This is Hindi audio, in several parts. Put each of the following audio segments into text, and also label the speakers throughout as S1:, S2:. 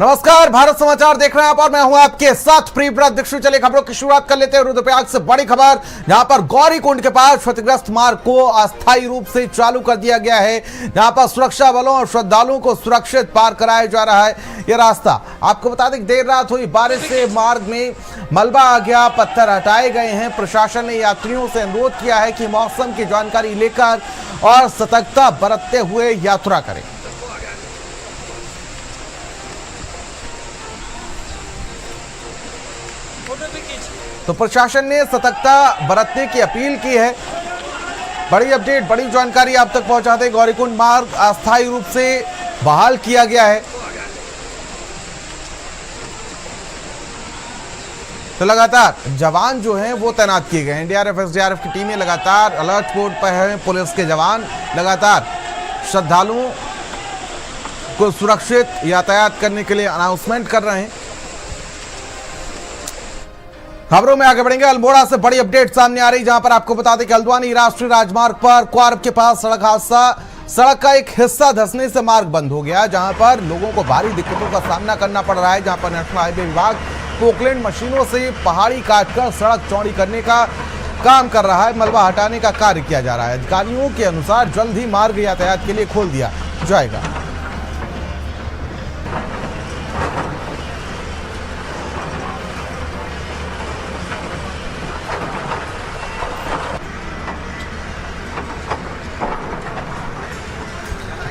S1: नमस्कार, भारत समाचार देख रहे हैं आप और मैं हूं आपके साथ प्रियव्रत दीक्षित। चलिए खबरों की शुरुआत कर लेते हैं रुद्रप्रयाग से। बड़ी खबर, जहां पर गौरीकुंड के पास क्षतिग्रस्त मार्ग को अस्थायी रूप से चालू कर दिया गया है, जहां पर सुरक्षा बलों और श्रद्धालुओं को सुरक्षित पार कराया जा रहा है यह रास्ता। आपको बता दें देर रात हुई बारिश से मार्ग में मलबा आ गया, पत्थर हटाए गए हैं। प्रशासन ने यात्रियों से अनुरोध किया है कि मौसम की जानकारी लेकर और सतर्कता बरतते हुए यात्रा करें। तो प्रशासन ने सतर्कता बरतने की अपील की है। बड़ी अपडेट, बड़ी जानकारी आप तक पहुंचाते। गौरीकुंड मार्ग अस्थायी रूप से बहाल किया गया है। तो लगातार जवान जो हैं वो तैनात किए गए हैं। एनडीआरएफ एसडीआरएफ की टीमें लगातार अलर्ट मोड पर हैं। पुलिस के जवान लगातार श्रद्धालुओं को सुरक्षित यातायात करने के लिए अनाउंसमेंट कर रहे हैं। खबरों में आगे बढ़ेंगे। अल्मोड़ा से बड़ी अपडेट सामने आ रही, जहां पर आपको बता दें कि हल्द्वानी राष्ट्रीय राजमार्ग पर क्वार्ब के पास सड़क हादसा। सड़क का एक हिस्सा धंसने से मार्ग बंद हो गया, जहां पर लोगों को भारी दिक्कतों का सामना करना पड़ रहा है। जहां पर नेशनल हाईवे विभाग पोकलैंड मशीनों से पहाड़ी काटकर सड़क चौड़ी करने का काम कर रहा है। मलबा हटाने का कार्य किया जा रहा है। अधिकारियों के अनुसार जल्द ही मार्ग यातायात के लिए खोल दिया जाएगा।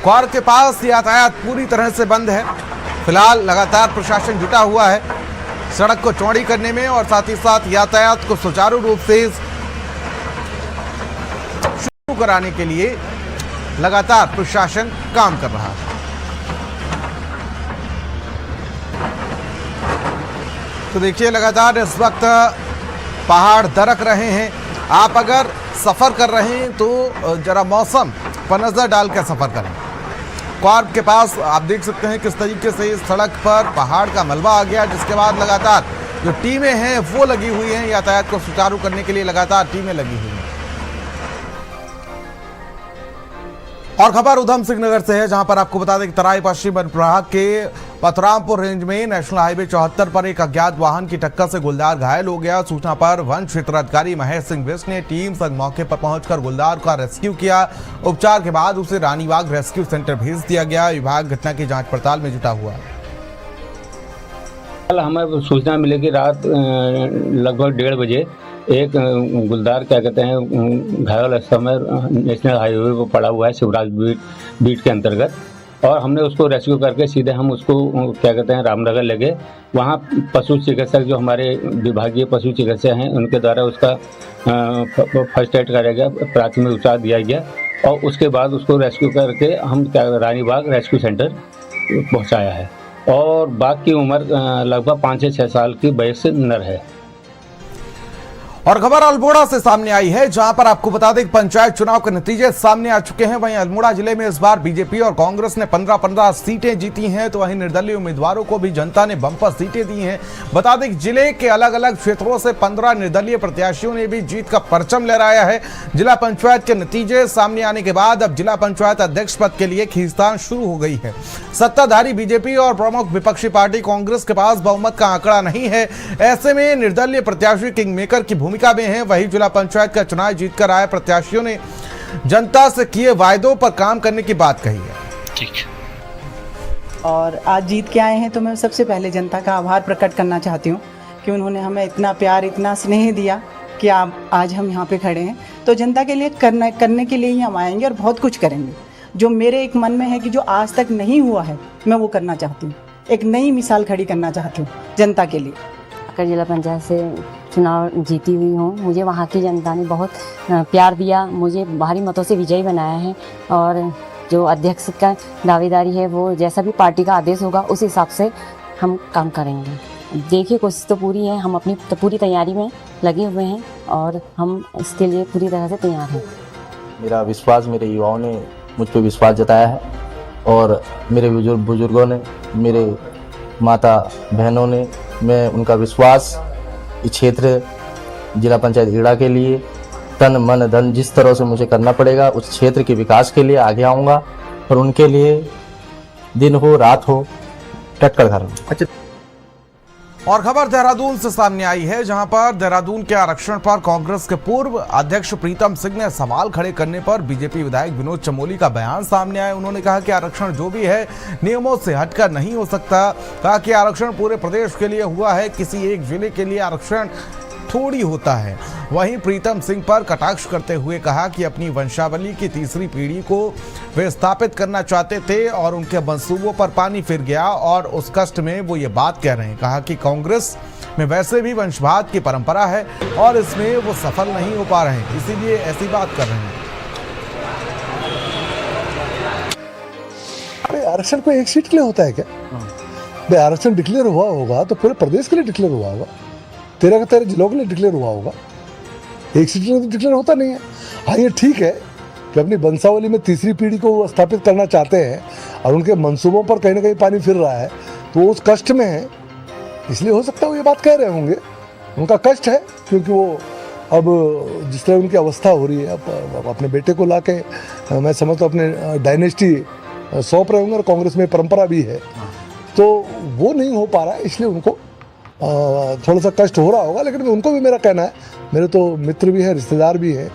S1: क्वार्ब के पास यातायात पूरी तरह से बंद है। फिलहाल लगातार प्रशासन जुटा हुआ है सड़क को चौड़ी करने में और साथ ही साथ यातायात को सुचारू रूप से शुरू कराने के लिए लगातार प्रशासन काम कर रहा है। तो देखिए लगातार इस वक्त पहाड़ दरक रहे हैं। आप अगर सफर कर रहे हैं तो जरा मौसम पर नजर डालकर सफर करें। क्वार्ब के पास आप देख सकते हैं किस तरीके से इस सड़क पर पहाड़ का मलबा आ गया, जिसके बाद लगातार जो टीमें हैं वो लगी हुई हैं। यातायात को सुचारू करने के लिए लगातार टीमें लगी हुई हैं। और खबर उधम सिंह नगर से है, जहां पर आपको बता दें कि तराई पश्चिम वन प्रभाग के पथरामपुर रेंज में नेशनल हाईवे 74 पर एक अज्ञात वाहन की टक्कर से गुलदार घायल हो गया। सूचना पर वन क्षेत्राधिकारी महेश सिंह बिष्ट ने टीम संग मौके पर पहुंचकर गुलदार का रेस्क्यू किया। उपचार के बाद उसे रानीबाग रेस्क्यू सेंटर भेज दिया गया। विभाग घटना की जांच पड़ताल में जुटा हुआ है।
S2: कल हमें सूचना मिली कि रात लगभग 1:30 बजे एक गुलदार क्या कहते हैं घायल अवस्था में नेशनल हाईवे पर पड़ा हुआ है, शिवराज बीट के अंतर्गत। और हमने उसको रेस्क्यू करके सीधे हम उसको क्या कहते हैं रामनगर ले गए। वहाँ पशु चिकित्सक जो हमारे विभागीय पशु चिकित्सक हैं उनके द्वारा उसका फर्स्ट एड कराया गया, प्राथमिक उपचार दिया गया और उसके बाद उसको रेस्क्यू करके हम रानीबाग रेस्क्यू सेंटर पहुँचाया है। और बाघ की उम्र लगभग 5 से 6 साल की वयस्क नर है।
S1: और खबर अल्मोड़ा से सामने आई है, जहां पर आपको बता दें कि पंचायत चुनाव के नतीजे सामने आ चुके हैं। वहीं अल्मोड़ा जिले में इस बार बीजेपी और कांग्रेस ने 15-15 सीटें जीती हैं, तो वहीं निर्दलीय उम्मीदवारों को भी जनता ने बम्पर सीटें दी हैं। बता दें कि जिले के अलग अलग क्षेत्रों से 15 निर्दलीय प्रत्याशियों ने भी जीत का परचम लहराया है। जिला पंचायत के नतीजे सामने आने के बाद अब जिला पंचायत अध्यक्ष पद के लिए खींचतान शुरू हो गई है। सत्ताधारी बीजेपी और प्रमुख विपक्षी पार्टी कांग्रेस के पास बहुमत का आंकड़ा नहीं है। ऐसे में निर्दलीय प्रत्याशी किंग मेकर की भूमिका में है। वही जिला पंचायत का चुनाव जीतकर आए प्रत्याशियों ने जनता से किए वायदों पर काम करने की बात कही है।
S3: ठीक।
S4: और आज जीत के आए हैं तो मैं सबसे पहले जनता का आभार प्रकट करना चाहती हूँ कि उन्होंने हमें इतना प्यार, इतना स्नेह दिया कि आज हम यहाँ पे खड़े हैं। तो जनता के लिए करने के लिए ही हम आएंगे और बहुत कुछ करेंगे। जो मेरे एक मन में है कि जो आज तक नहीं हुआ है मैं वो करना चाहती हूँ। एक नई मिसाल खड़ी करना चाहती हूँ जनता के लिए।
S5: अगर जिला पंचायत से चुनाव जीती हुई हूँ, मुझे वहाँ की जनता ने बहुत प्यार दिया, मुझे भारी मतों से विजयी बनाया है। और जो अध्यक्ष का दावेदारी है वो जैसा भी पार्टी का आदेश होगा उस हिसाब से हम काम करेंगे। देखिए कोशिश तो पूरी है, हम अपनी पूरी तैयारी में लगे हुए हैं और हम इसके लिए पूरी तरह से तैयार हैं।
S6: मेरा विश्वास, मेरे युवाओं ने मुझ पर विश्वास जताया है और मेरे बुजुर्गों ने, मेरे माता बहनों ने, मैं उनका विश्वास इस क्षेत्र जिला पंचायत ईड़ा के लिए तन मन धन जिस तरह से मुझे करना पड़ेगा उस क्षेत्र के विकास के लिए आगे आऊँगा और उनके लिए दिन हो रात हो कट कर खा रहा हूँ।
S1: और खबर देहरादून से सामने आई है, जहां पर देहरादून के आरक्षण पर कांग्रेस के पूर्व अध्यक्ष प्रीतम सिंह ने सवाल खड़े करने पर बीजेपी विधायक विनोद चमोली का बयान सामने आया। उन्होंने कहा कि आरक्षण जो भी है नियमों से हटकर नहीं हो सकता। कहा कि आरक्षण पूरे प्रदेश के लिए हुआ है, किसी एक जिले के लिए आरक्षण थोड़ी होता है। वहीं प्रीतम सिंह पर कटाक्ष करते हुए कहा कि अपनी वंशावली की तीसरी पीढ़ी को वे स्थापित करना चाहते थे और उनके मंसूबों पर पानी फिर गया और उस कष्ट में वो ये बात कह रहे हैं। कहा कि कांग्रेस में वैसे भी वंशवाद की परंपरा है और इसमें वो सफल नहीं हो पा रहे हैं, इसीलिए ऐसी बात कर रहे हैं।
S3: अरे आरक्षण कोई एक सीट के लिए होता है क्या? भाई आरक्षण डिक्लेयर हुआ होगा तो पूरे प्रदेश के लिए डिक्लेयर हुआ होगा, 13 के 13 जिलों के लिए डिक्लेयर हुआ होगा, एक सीट के लिए तो डिक्लेयर होता नहीं है। हाँ, ये ठीक है कि अपनी वंशावली में तीसरी पीढ़ी को स्थापित करना चाहते हैं और उनके मंसूबों पर कहीं ना कहीं पानी फिर रहा है, तो वो उस कष्ट में है, इसलिए हो सकता है वो ये बात कह रहे होंगे। उनका कष्ट है क्योंकि वो अब जिस तरह उनकी अवस्था हो रही है, अब अपने बेटे को लाके मैं समझता हूँ अपने डायनेस्टी सौंप रहे होंगे और कांग्रेस में परंपरा भी है, तो वो नहीं हो पा रहा है, इसलिए उनको थोड़ा सा कष्ट हो रहा होगा। लेकिन उनको भी मेरा कहना है, मेरे तो मित्र भी है, रिश्तेदार भी है,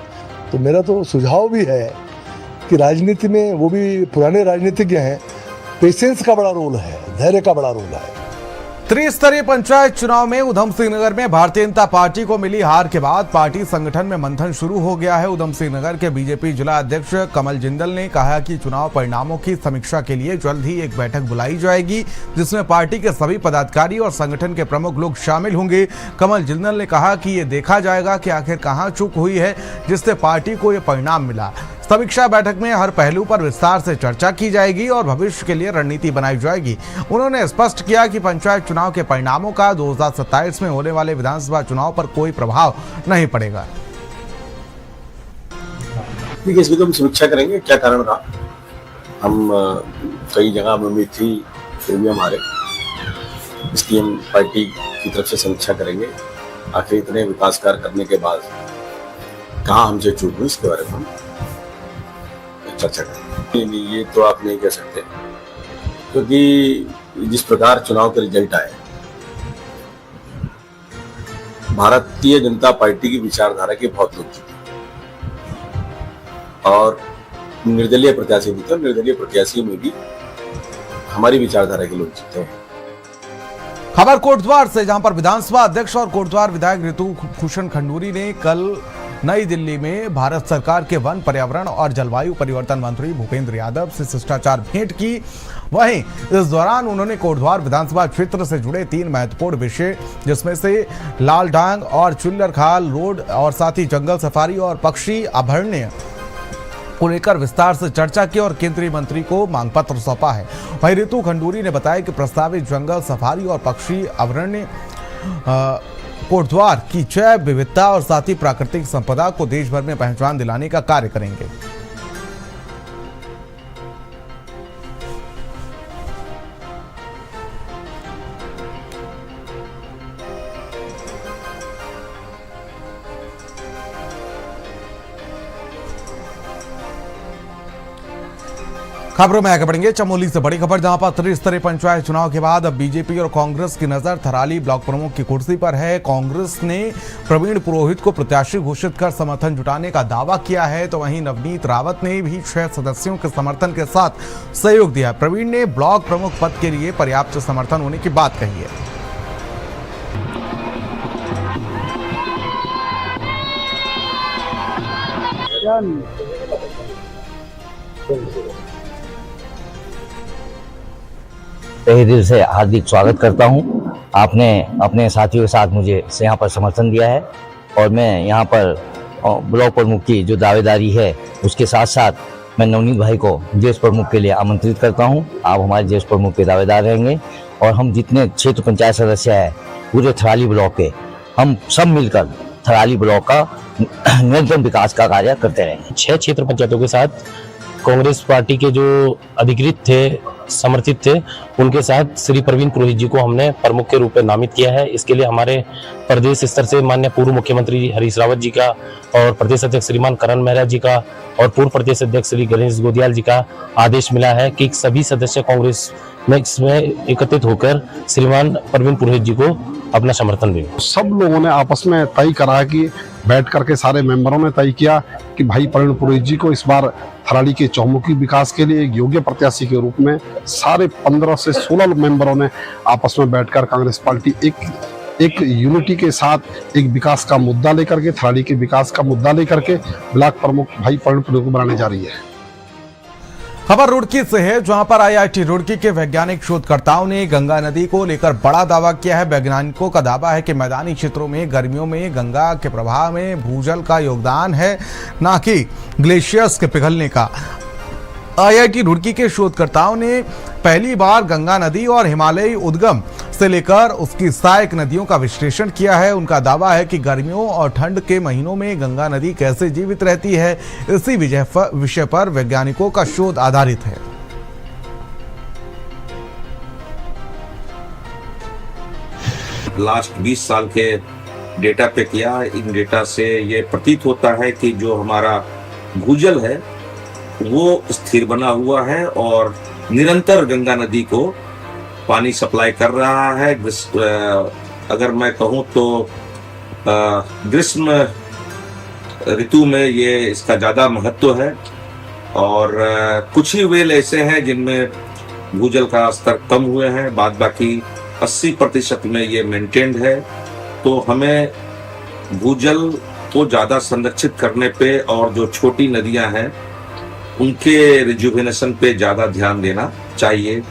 S3: तो मेरा तो सुझाव भी है कि राजनीति में वो भी पुराने राजनीतिज्ञ हैं, पेशेंस का बड़ा रोल है, धैर्य का बड़ा रोल है।
S1: त्रिस्तरीय पंचायत चुनाव में उधम सिंह नगर में भारतीय जनता पार्टी को मिली हार के बाद पार्टी संगठन में मंथन शुरू हो गया है। उधम सिंह नगर के बीजेपी जिला अध्यक्ष कमल जिंदल ने कहा कि चुनाव परिणामों की समीक्षा के लिए जल्द ही एक बैठक बुलाई जाएगी, जिसमें पार्टी के सभी पदाधिकारी और संगठन के प्रमुख लोग शामिल होंगे। कमल जिंदल ने कहा कि ये देखा जाएगा कि आखिर कहां चूक हुई है जिससे पार्टी को ये परिणाम मिला। समीक्षा बैठक में हर पहलू पर विस्तार से चर्चा की जाएगी और भविष्य के लिए रणनीति बनाई जाएगी। उन्होंने स्पष्ट किया कि पंचायत चुनाव के परिणामों का 2027 में होने वाले विधानसभा चुनाव पर कोई प्रभाव नहीं पड़ेगा।
S7: देखिए, इसमें तो हम समीक्षा करेंगे क्या कारण रहा। हम कई जगह हमें उम्मीद थी, फिर भी हमारे, इसकी हम पार्टी की तरफ से समीक्षा करेंगे। आखिर इतने विकास कार्य करने के बाद कहाँ हमसे चूक हुई, इसके बारे में हम चर्चा करें। ये तो आप नहीं कह सकते, क्योंकि जिस प्रकार चुनाव के रिजल्ट आए, भारतीय जनता पार्टी की विचारधारा के बहुत लोग जीते और निर्दलीय प्रत्याशी भी थे। निर्दलीय प्रत्याशी में भी हमारी विचारधारा के लोग जीते हैं।
S1: खबर कोटद्वार से, जहां पर विधानसभा अध्यक्ष और कोटद्वार विधायक ऋतु भूषण खंडूरी ने कल नई दिल्ली में भारत सरकार के वन, पर्यावरण और जलवायु परिवर्तन मंत्री भूपेंद्र यादव से शिष्टाचार भेंट की। वहीं इस दौरान उन्होंने कोटद्वार विधानसभा क्षेत्र से जुड़े 3 महत्वपूर्ण विषय, जिसमें से लालडांग और चुल्लरखाल रोड और साथ ही जंगल सफारी और पक्षी अभयारण्य को लेकर विस्तार से चर्चा की और केंद्रीय मंत्री को मांग पत्र सौंपा है। वहीं ऋतु खंडूरी ने बताया कि प्रस्तावित जंगल सफारी और पक्षी अभयारण्य कोटद्वार की जैव विविधता और साथ ही प्राकृतिक संपदा को देश भर में पहचान दिलाने का कार्य करेंगे। खबरों में आगे बढ़ेंगे चमोली से बड़ी खबर, जहां पर त्रिस्तरीय पंचायत चुनाव के बाद अब बीजेपी और कांग्रेस की नजर थराली ब्लॉक प्रमुख की कुर्सी पर है। कांग्रेस ने प्रवीण पुरोहित को प्रत्याशी घोषित कर समर्थन जुटाने का दावा किया है, तो वहीं नवनीत रावत ने भी 6 सदस्यों के समर्थन के साथ सहयोग दिया। प्रवीण ने ब्लॉक प्रमुख पद के लिए पर्याप्त समर्थन होने की बात कही है।
S8: तहे दिल से हार्दिक स्वागत करता हूं। आपने अपने साथियों के साथ मुझे यहाँ पर समर्थन दिया है और मैं यहाँ पर ब्लॉक प्रमुख की जो दावेदारी है उसके साथ साथ मैं नवनीत भाई को देश प्रमुख के लिए आमंत्रित करता हूं। आप हमारे देश प्रमुख के दावेदार रहेंगे और हम जितने क्षेत्र पंचायत सदस्य हैं पूरे थराली ब्लॉक के, हम सब मिलकर थराली ब्लॉक का निरंतर विकास का कार्य करते रहेंगे।
S9: 6 क्षेत्र पंचायतों के साथ कांग्रेस पार्टी के जो अधिकृत थे समर्थित थे, उनके साथ श्री प्रवीण पुरोहित जी को हमने प्रमुख के रूप में नामित किया है। इसके लिए हमारे प्रदेश स्तर से माननीय पूर्व मुख्यमंत्री हरीश रावत जी का और प्रदेश अध्यक्ष श्रीमान करण मेहरा जी का और पूर्व प्रदेश अध्यक्ष श्री गणेश गोदियाल जी का आदेश मिला है कि सभी सदस्य कांग्रेस में इसमें एकत्रित होकर श्रीमान प्रवीण पुरोहित जी को अपना समर्थन दें।
S10: सब लोगों ने आपस में तय करा कि बैठ करके सारे मेंबरों ने तय किया कि भाई प्रवीण पुरोहित जी को इस बार थराली के चौमुखी विकास के लिए एक योग्य प्रत्याशी के रूप में सारे 15 से 16 मेंबरों ने आपस में बैठकर कांग्रेस पार्टी एक यूनिटी के साथ एक विकास का मुद्दा लेकर के, थराली के विकास का मुद्दा लेकर के ब्लॉक प्रमुख भाई प्रवीण पुरोहित को बनाने जा रही है।
S1: खबर रुड़की से है, जहां पर IIT रुड़की के वैज्ञानिक शोधकर्ताओं ने गंगा नदी को लेकर बड़ा दावा किया है। वैज्ञानिकों का दावा है कि मैदानी क्षेत्रों में गर्मियों में गंगा के प्रवाह में भूजल का योगदान है, न कि ग्लेशियर्स के पिघलने का। IIT रुड़की के शोधकर्ताओं ने पहली बार गंगा नदी और हिमालयी उद्गम से लेकर उसकी सहायक नदियों का विश्लेषण किया है। उनका दावा है कि गर्मियों और ठंड के महीनों में गंगा नदी कैसे जीवित रहती है, इसी विषय पर वैज्ञानिकों का शोध आधारित है।
S11: लास्ट 20 साल के डेटा पे किया। इन डेटा से ये प्रतीत होता है कि जो हमारा भूजल है वो स्थिर बना हुआ है और निरंतर गंगा नदी को पानी सप्लाई कर रहा है। अगर मैं कहूँ तो ग्रीष्म ऋतु में ये इसका ज़्यादा महत्व है और कुछ ही वेल ऐसे हैं जिनमें भूजल का स्तर कम हुए हैं, बाद बाकी 80% में ये मेंटेन्ड है। तो हमें भूजल को ज़्यादा संरक्षित करने पे और जो छोटी नदियां हैं उनके रिजुवेनेशन पे ज़्यादा ध्यान देना चाहिए।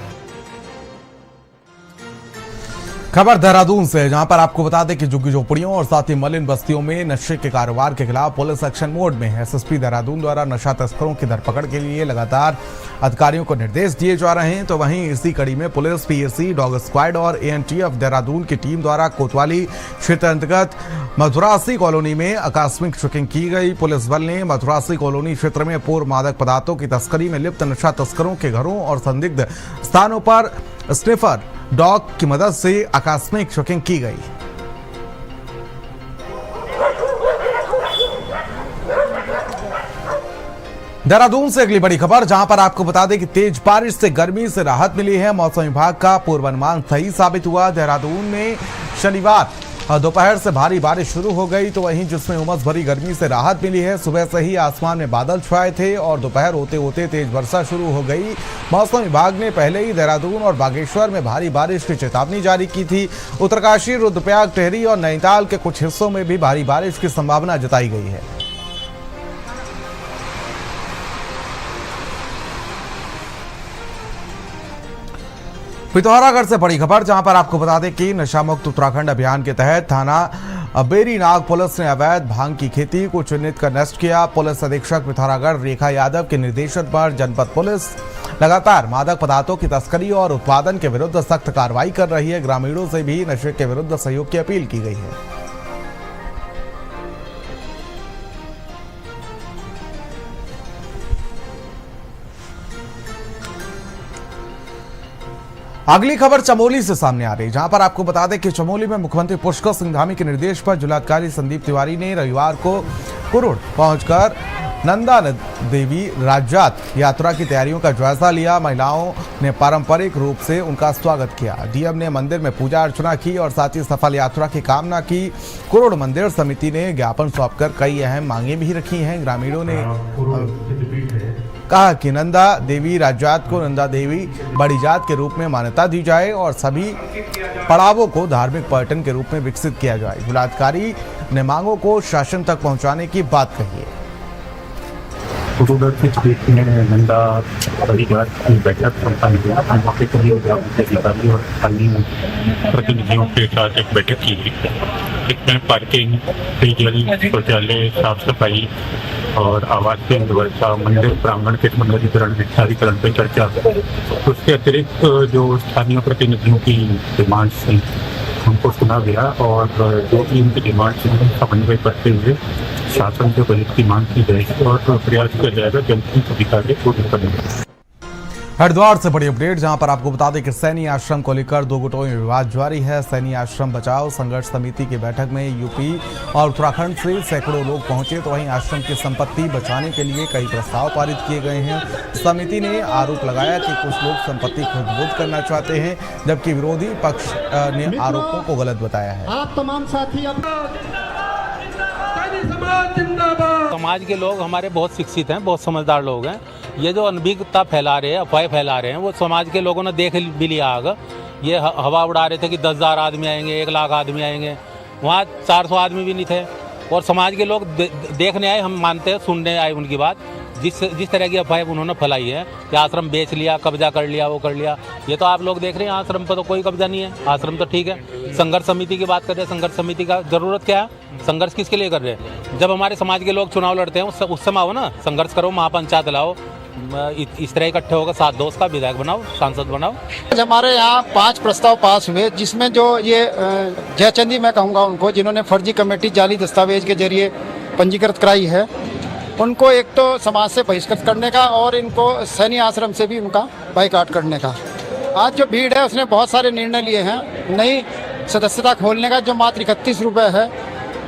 S1: खबर देहरादून से, जहां पर आपको बता दें कि झुग्गी झोपड़ियों और साथ ही मलिन बस्तियों में नशे के कारोबार के खिलाफ पुलिस एक्शन मोड में है। SSP देहरादून द्वारा नशा तस्करों की धरपकड़ के लिए लगातार अधिकारियों को निर्देश दिए जा रहे हैं। तो वहीं इसी कड़ी में पुलिस, PSC, डॉग स्क्वाड और ANTF देहरादून की टीम द्वारा कोतवाली क्षेत्र अंतर्गत मथुरासी कॉलोनी में आकस्मिक चेकिंग की गई। पुलिस बल ने मथुरासी कॉलोनी क्षेत्र में पूर्व मादक पदार्थों की तस्करी में लिप्त नशा तस्करों के घरों और संदिग्ध स्थानों पर स्निफर डॉग की मदद से आकस्मिक चेकिंग की गई। देहरादून से अगली बड़ी खबर, जहां पर आपको बता दें कि तेज बारिश से गर्मी से राहत मिली है। मौसम विभाग का पूर्वानुमान सही साबित हुआ। देहरादून में शनिवार दोपहर से भारी बारिश शुरू हो गई, तो वहीं जिसमें उमस भरी गर्मी से राहत मिली है। सुबह से ही आसमान में बादल छाए थे और दोपहर होते होते तेज वर्षा शुरू हो गई। मौसम विभाग ने पहले ही देहरादून और बागेश्वर में भारी बारिश की चेतावनी जारी की थी। उत्तरकाशी, रुद्रप्रयाग, टिहरी और नैनीताल के कुछ हिस्सों में भी भारी बारिश की संभावना जताई गई है। पिथौरागढ़ से बड़ी खबर, जहां पर आपको बता दें कि नशा मुक्त उत्तराखंड अभियान के तहत थाना बेरीनाग पुलिस ने अवैध भांग की खेती को चिन्हित कर नष्ट किया। पुलिस अधीक्षक पिथौरागढ़ रेखा यादव के निर्देशन पर जनपद पुलिस लगातार मादक पदार्थों की तस्करी और उत्पादन के विरुद्ध सख्त कार्रवाई कर रही है। ग्रामीणों से भी नशे के विरुद्ध सहयोग की अपील की गई है। अगली खबर चमोली से सामने आ रही, जहां पर आपको बता दें कि चमोली में मुख्यमंत्री पुष्कर सिंह धामी के निर्देश पर जिलाधिकारी संदीप तिवारी ने रविवार को कुरुड़ पहुंचकर नंदा देवी राजजात यात्रा की तैयारियों का जायजा लिया। महिलाओं ने पारंपरिक रूप से उनका स्वागत किया। डीएम ने मंदिर में पूजा अर्चना की और साथ ही सफल यात्रा की कामना की। कुरुड़ मंदिर समिति ने ज्ञापन सौंपकर कई अहम मांगे भी रखी हैं। ग्रामीणों ने कहा कि नंदा देवी राजजात को नंदा देवी बड़ी जात के रूप में मान्यता दी जाए और सभी पड़ावों को धार्मिक पर्यटन के रूप में विकसित किया जाए। जिलाधिकारी ने मांगों को शासन तक पहुंचाने की बात कही है।
S12: नंदा बड़ी जात की बैठक संपन्न हुआ। मौके पर अधिकारी और स्थानीय प्रतिनिधियों के साथ एक बैठक की गई। इसमें पार्किंग, पेयजल, शौचालय, साफ सफाई और आवास की व्यवस्था, मंदिर प्रांगण के सौंदर्यीकरण, विस्तारीकरण पर चर्चा। उसके अतिरिक्त जो स्थानीय प्रतिनिधियों की डिमांड्स थी उनको सुना गया और जो भी उनकी डिमांड्स हैं समन्वय करते हुए शासन से बजट की मांग की जाएगी और प्रयास किया जाएगा जल्द ही सभी कार्य पूर्ण करने।
S1: हरिद्वार से बड़ी अपडेट, जहां पर आपको बता दें कि सैनी आश्रम को लेकर दो गुटों में विवाद जारी है। सैनी आश्रम बचाओ संघर्ष समिति की बैठक में यूपी और उत्तराखंड से सैकड़ों लोग पहुंचे, तो वहीं आश्रम की संपत्ति बचाने के लिए कई प्रस्ताव पारित किए गए हैं। समिति ने आरोप लगाया कि कुछ लोग संपत्ति खुद करना चाहते हैं, जबकि विरोधी पक्ष ने आरोपों को गलत बताया है।
S13: आप तमाम साथी
S14: समाज के लोग हमारे बहुत शिक्षित हैं, बहुत समझदार लोग हैं। ये जो अनभिज्ञता फैला रहे हैं, अफवाहें फैला रहे हैं, वो समाज के लोगों ने देख भी लिया आगे। ये हवा उड़ा रहे थे कि 10,000 आदमी आएंगे, 1 लाख आदमी आएंगे, वहाँ 400 आदमी भी नहीं थे। और समाज के लोग देखने आए, हम मानते हैं, सुनने आए उनकी बात। जिस तरह की अफवाहें उन्होंने फैलाई है कि आश्रम बेच लिया, कब्जा कर लिया, वो कर लिया, ये तो आप लोग देख रहे हैं। आश्रम पर तो कोई कब्जा नहीं है, आश्रम तो ठीक है। संघर्ष समिति की बात कर रहे हैं, संघर्ष समिति का जरूरत क्या है? संघर्ष किसके लिए कर रहे हैं? जब हमारे समाज के लोग चुनाव लड़ते हैं उस समय आओ ना, संघर्ष करो, महापंचायत लाओ, इस तरह इकट्ठे होकर 7 दोस्त का विधायक बनाओ, सांसद बनाओ।
S13: हमारे यहाँ 5 प्रस्ताव पास हुए, जिसमें जो ये जयचंदी मैं कहूँगा उनको, जिन्होंने फर्जी कमेटी जाली दस्तावेज के जरिए पंजीकृत कराई है, उनको एक तो समाज से बहिष्कृत करने का और इनको सैनी आश्रम से भी उनका बाइकाट करने का। आज जो भीड़ है उसने बहुत सारे निर्णय लिए हैं। नई सदस्यता खोलने का जो मात्र 31 रुपये है।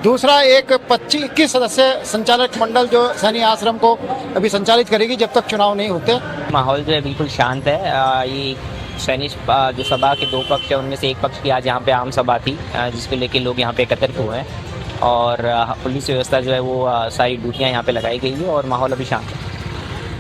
S13: दूसरा, एक 21 सदस्य संचालक मंडल जो सैनी आश्रम को अभी संचालित करेगी जब तक चुनाव नहीं होते।
S15: माहौल जो है बिल्कुल शांत है। ये सैनी जो सभा के 2 पक्ष है, उनमें से एक पक्ष की आज यहाँ पे आम सभा थी, जिसको लेके लोग यहाँ पे एकत्रित हुए हैं। और पुलिस व्यवस्था जो है वो सारी ड्यूटियाँ यहाँ पे लगाई गई है और माहौल अभी शांत है।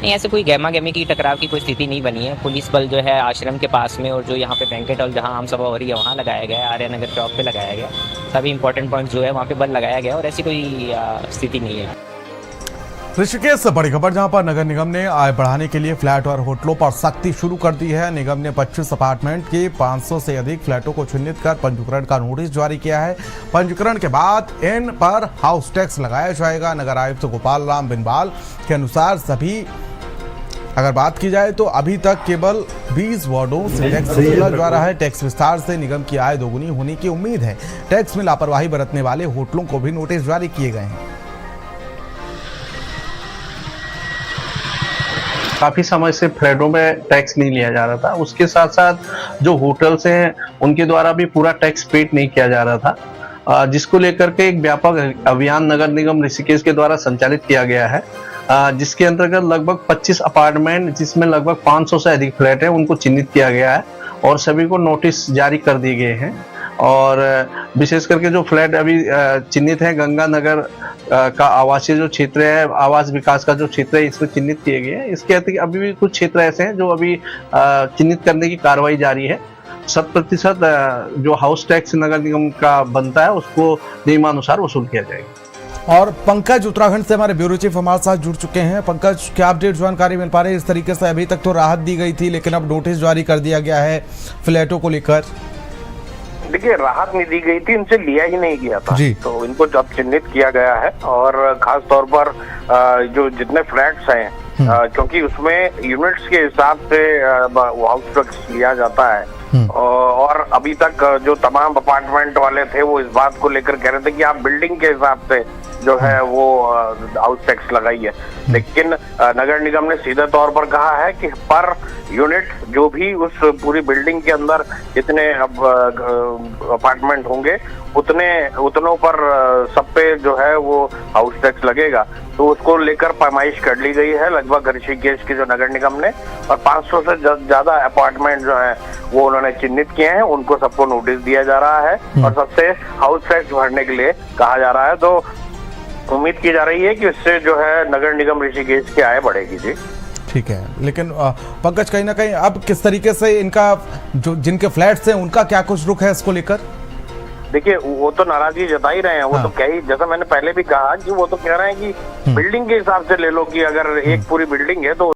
S15: नहीं, ऐसे कोई गहमा गहमी की टकराव की कोई स्थिति नहीं बनी है। पुलिस बल जो है आश्रम के पास में और जो यहाँ पे बैंकेट हॉल जहाँ आम सभा हो रही है वहाँ लगाया गया है, आर्य नगर चौक पे लगाया गया। सभी इंपॉर्टेंट पॉइंट जो है वहाँ पे बल लगाया गया और ऐसी कोई स्थिति नहीं है।
S1: ऋषिकेश से बड़ी खबर, जहां पर नगर निगम ने आय बढ़ाने के लिए फ्लैट और होटलों पर सख्ती शुरू कर दी है। निगम ने 25 अपार्टमेंट के 500 से अधिक फ्लैटों को चिन्हित कर पंजीकरण का नोटिस जारी किया है। पंजीकरण के बाद इन पर हाउस टैक्स लगाया जाएगा। नगर आयुक्त गोपाल राम बिनवाल के अनुसार सभी अगर बात की जाए तो अभी तक केवल 20 वार्डों से टैक्स वसूला जा रहा है। टैक्स विस्तार से निगम की आय दोगुनी होने की उम्मीद है। टैक्स में लापरवाही बरतने वाले होटलों को भी नोटिस जारी किए गए हैं।
S16: काफ़ी समय से फ्लैटों में टैक्स नहीं लिया जा रहा था। उसके साथ साथ जो होटल्स हैं उनके द्वारा भी पूरा टैक्स पेड नहीं किया जा रहा था, जिसको लेकर के एक व्यापक अभियान नगर निगम ऋषिकेश के द्वारा संचालित किया गया है, जिसके अंतर्गत लगभग 25 अपार्टमेंट जिसमें लगभग 500 से अधिक फ्लैट हैं उनको चिन्हित किया गया है और सभी को नोटिस जारी कर दिए गए हैं। और विशेष करके जो फ्लैट अभी चिन्हित है गंगानगर का आवासीय जो क्षेत्र है, आवास विकास का जो क्षेत्र है, इसमें चिन्हित किए गए हैं। इसके अतिरिक्त अभी भी कुछ क्षेत्र ऐसे हैं जो अभी चिन्हित करने की कार्रवाई जारी है। 100% जो हाउस टैक्स नगर निगम का बनता है उसको नियमानुसार वसूल किया जाएगा।
S1: और पंकज उत्तराखंड से हमारे ब्यूरो चीफ हमारे साथ जुड़ चुके हैं। पंकज, क्या अपडेट जानकारी मिल पा रही है? इस तरीके से अभी तक तो राहत दी गई थी, लेकिन अब नोटिस जारी कर दिया गया है फ्लैटों को लेकर।
S17: देखिए, राहत नहीं दी गई थी, इनसे लिया ही नहीं गया था, तो इनको जब चिन्हित किया गया है। और खास तौर पर जो जितने फ्लैट्स हैं, क्योंकि उसमें यूनिट्स के हिसाब से हाउस टैक्स लिया जाता है। और अभी तक जो तमाम अपार्टमेंट वाले थे वो इस बात को लेकर कह रहे थे कि आप बिल्डिंग के हिसाब से जो है वो हाउस टैक्स लगाइए, लेकिन नगर निगम ने सीधे तौर पर कहा है कि पर यूनिट जो भी उस पूरी बिल्डिंग के अंदर जितने अपार्टमेंट होंगे उतनों पर सब पे जो है वो हाउस टैक्स लगेगा। तो उसको लेकर पैमाइश कर ली गई है लगभग ऋषिकेश की जो नगर निगम ने, और 500 से ज्यादा अपार्टमेंट जो है वो उन्होंने चिन्हित किए हैं, उनको सबको नोटिस दिया जा रहा है और सबसे हाउस टैक्स भरने के लिए कहा जा रहा है। तो उम्मीद की जा रही है कि इससे जो है नगर निगम ऋषिकेश की आय बढ़ेगी। जी
S1: ठीक है, लेकिन पंकज, कहीं ना कहीं अब किस तरीके से इनका जो जिनके फ्लैट्स हैं उनका क्या कुछ रुख है इसको लेकर?
S17: देखिए, वो तो नाराजगी जता ही रहे हैं। वो तो क्या ही, जैसा मैंने पहले भी कहा कि वो तो कह रहे हैं कि बिल्डिंग के हिसाब से ले लो, कि अगर एक पूरी बिल्डिंग है तो